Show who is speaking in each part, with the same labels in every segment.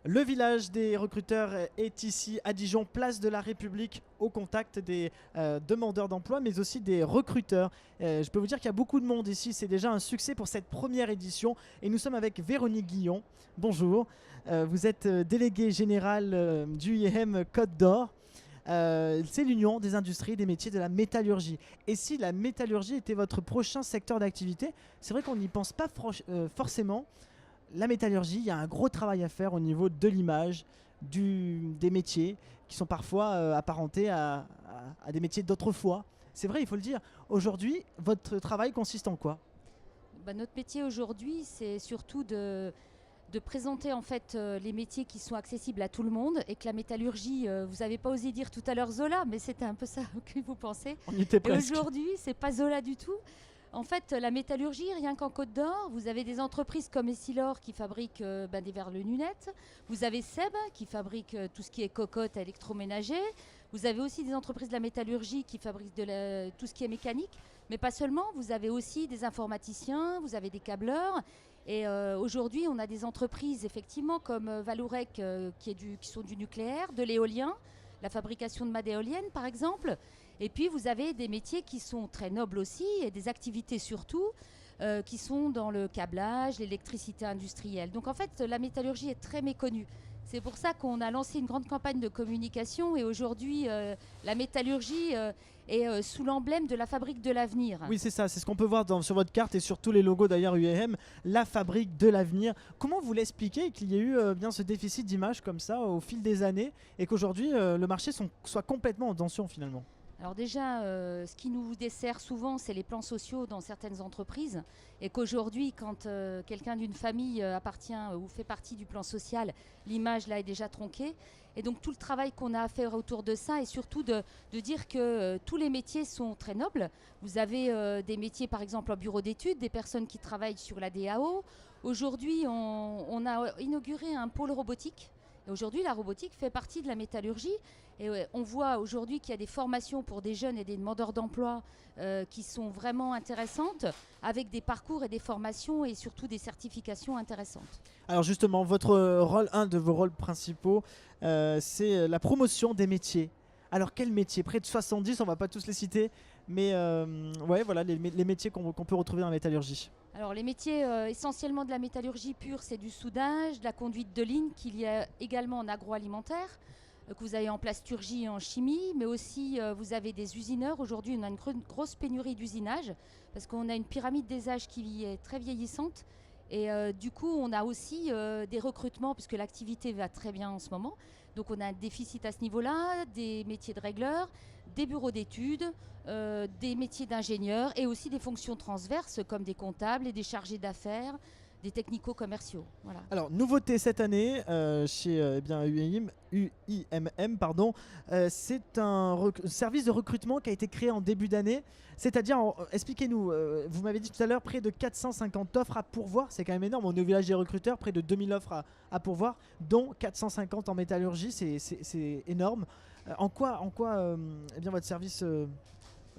Speaker 1: Le village des recruteurs est ici à Dijon, place de la République, au contact des demandeurs d'emploi, mais aussi des recruteurs. Je peux vous dire qu'il y a beaucoup de monde ici, c'est déjà un succès pour cette première édition. Et nous sommes avec Véronique Guillon. Bonjour, vous êtes déléguée générale du IEM Côte d'Or. C'est l'Union des industries et des métiers de la métallurgie. Et si la métallurgie était votre prochain secteur d'activité, c'est vrai qu'on n'y pense pas forcément. La métallurgie, il y a un gros travail à faire au niveau de l'image, des métiers qui sont parfois apparentés à des métiers d'autrefois. C'est vrai, il faut le dire. Aujourd'hui, votre travail consiste en quoi?
Speaker 2: Notre métier aujourd'hui, c'est surtout de présenter en fait les métiers qui sont accessibles à tout le monde et que la métallurgie, vous n'avez pas osé dire tout à l'heure Zola, mais c'était un peu ça que vous pensez.
Speaker 1: On y était
Speaker 2: Et
Speaker 1: presque.
Speaker 2: aujourd'hui, c'est pas Zola du tout. En fait, la métallurgie, rien qu'en Côte d'Or, vous avez des entreprises comme Essilor qui fabriquent des verres le Lunette. Vous avez Seb qui fabrique tout ce qui est cocotte électroménager. Vous avez aussi des entreprises de la métallurgie qui fabriquent tout ce qui est mécanique. Mais pas seulement, vous avez aussi des informaticiens, vous avez des câbleurs. Et aujourd'hui, on a des entreprises effectivement comme Vallourec qui sont du nucléaire, de l'éolien, la fabrication de mâts d'éoliennes par exemple. Et puis vous avez des métiers qui sont très nobles aussi et des activités surtout qui sont dans le câblage, l'électricité industrielle. Donc en fait, la métallurgie est très méconnue. C'est pour ça qu'on a lancé une grande campagne de communication et aujourd'hui, la métallurgie est sous l'emblème de la fabrique de l'avenir.
Speaker 1: Oui, c'est ça, c'est ce qu'on peut voir sur votre carte et sur tous les logos d'ailleurs UEM, la fabrique de l'avenir. Comment vous l'expliquez qu'il y ait eu bien ce déficit d'image comme ça au fil des années et qu'aujourd'hui le marché soit complètement en tension finalement?
Speaker 2: Alors déjà, ce qui nous dessert souvent, c'est les plans sociaux dans certaines entreprises. Et qu'aujourd'hui, quand quelqu'un d'une famille appartient ou fait partie du plan social, l'image là est déjà tronquée. Et donc tout le travail qu'on a à faire autour de ça, et surtout de dire que tous les métiers sont très nobles. Vous avez des métiers par exemple en bureau d'études, des personnes qui travaillent sur la DAO. Aujourd'hui, on a inauguré un pôle robotique. Et aujourd'hui, la robotique fait partie de la métallurgie. Et on voit aujourd'hui qu'il y a des formations pour des jeunes et des demandeurs d'emploi qui sont vraiment intéressantes, avec des parcours et des formations et surtout des certifications intéressantes.
Speaker 1: Alors justement, votre rôle, un de vos rôles principaux, c'est la promotion des métiers. Alors quels métiers? Près de 70, on va pas tous les citer, mais ouais, voilà les métiers qu'on peut retrouver dans la métallurgie.
Speaker 2: Alors les métiers essentiellement de la métallurgie pure, c'est du soudage, de la conduite de ligne qu'il y a également en agroalimentaire, que vous avez en plasturgie et en chimie, mais aussi vous avez des usineurs. Aujourd'hui, on a une grosse pénurie d'usinage parce qu'on a une pyramide des âges qui est très vieillissante. Et du coup, on a aussi des recrutements puisque l'activité va très bien en ce moment. Donc on a un déficit à ce niveau-là, des métiers de régleurs, des bureaux d'études, des métiers d'ingénieurs et aussi des fonctions transverses comme des comptables et des chargés d'affaires, des technico-commerciaux. Voilà.
Speaker 1: Alors, nouveauté cette année chez eh bien, UIMM, pardon, c'est un service de recrutement qui a été créé en début d'année. C'est-à-dire, expliquez-nous, vous m'avez dit tout à l'heure près de 450 offres à pourvoir, c'est quand même énorme. On est au village des recruteurs, près de 2000 offres à pourvoir, dont 450 en métallurgie, c'est énorme. En quoi eh bien, votre service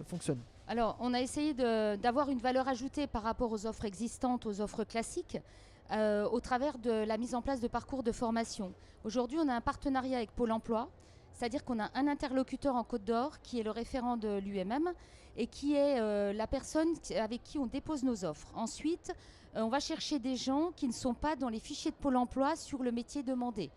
Speaker 1: fonctionne?
Speaker 2: Alors, on a essayé d'avoir une valeur ajoutée par rapport aux offres existantes, aux offres classiques, au travers de la mise en place de parcours de formation. Aujourd'hui, on a un partenariat avec Pôle emploi, c'est-à-dire qu'on a un interlocuteur en Côte d'Or qui est le référent de l'UMM et qui est la personne avec qui on dépose nos offres. Ensuite, on va chercher des gens qui ne sont pas dans les fichiers de Pôle emploi sur le métier demandé.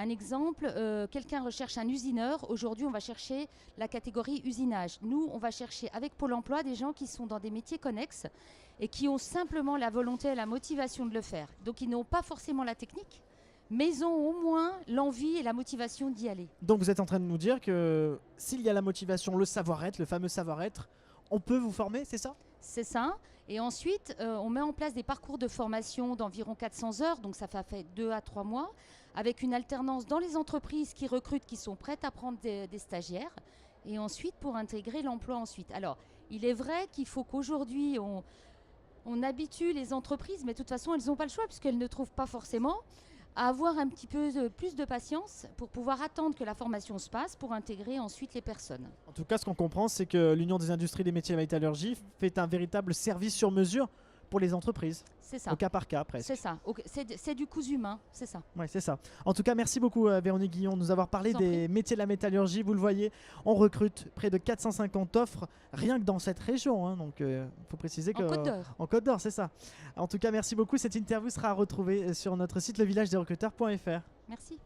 Speaker 2: Un exemple, quelqu'un recherche un usineur. Aujourd'hui, on va chercher la catégorie usinage. Nous, on va chercher avec Pôle emploi des gens qui sont dans des métiers connexes et qui ont simplement la volonté et la motivation de le faire. Donc, ils n'ont pas forcément la technique, mais ils ont au moins l'envie et la motivation d'y aller.
Speaker 1: Donc vous êtes en train de nous dire que s'il y a la motivation, le savoir-être, le fameux savoir-être, on peut vous former, c'est ça?
Speaker 2: C'est ça. Et ensuite, on met en place des parcours de formation d'environ 400 heures, donc ça fait 2 à 3 mois, avec une alternance dans les entreprises qui recrutent, qui sont prêtes à prendre des stagiaires, et ensuite pour intégrer l'emploi ensuite. Alors, il est vrai qu'il faut qu'aujourd'hui, on habitue les entreprises, mais de toute façon, elles n'ont pas le choix, puisqu'elles ne trouvent pas forcément, à avoir un petit peu plus de patience pour pouvoir attendre que la formation se passe pour intégrer ensuite les personnes.
Speaker 1: En tout cas, ce qu'on comprend, c'est que l'Union des industries des métiers de la métallurgie fait un véritable service sur mesure pour les entreprises,
Speaker 2: C'est ça.
Speaker 1: au cas par cas presque.
Speaker 2: C'est ça. C'est du cousu humain, c'est ça.
Speaker 1: Ouais, c'est ça. En tout cas, merci beaucoup Véronique Guillon de nous avoir parlé
Speaker 2: Je vous en
Speaker 1: des métiers de la métallurgie. Vous le voyez, on recrute près de 450 offres rien que dans cette région. Hein. Donc, il faut préciser que
Speaker 2: En Côte d'Or.
Speaker 1: en Côte d'Or, c'est ça. En tout cas, merci beaucoup. Cette interview sera retrouvée sur notre site levillagederecruteurs.fr.
Speaker 2: Merci.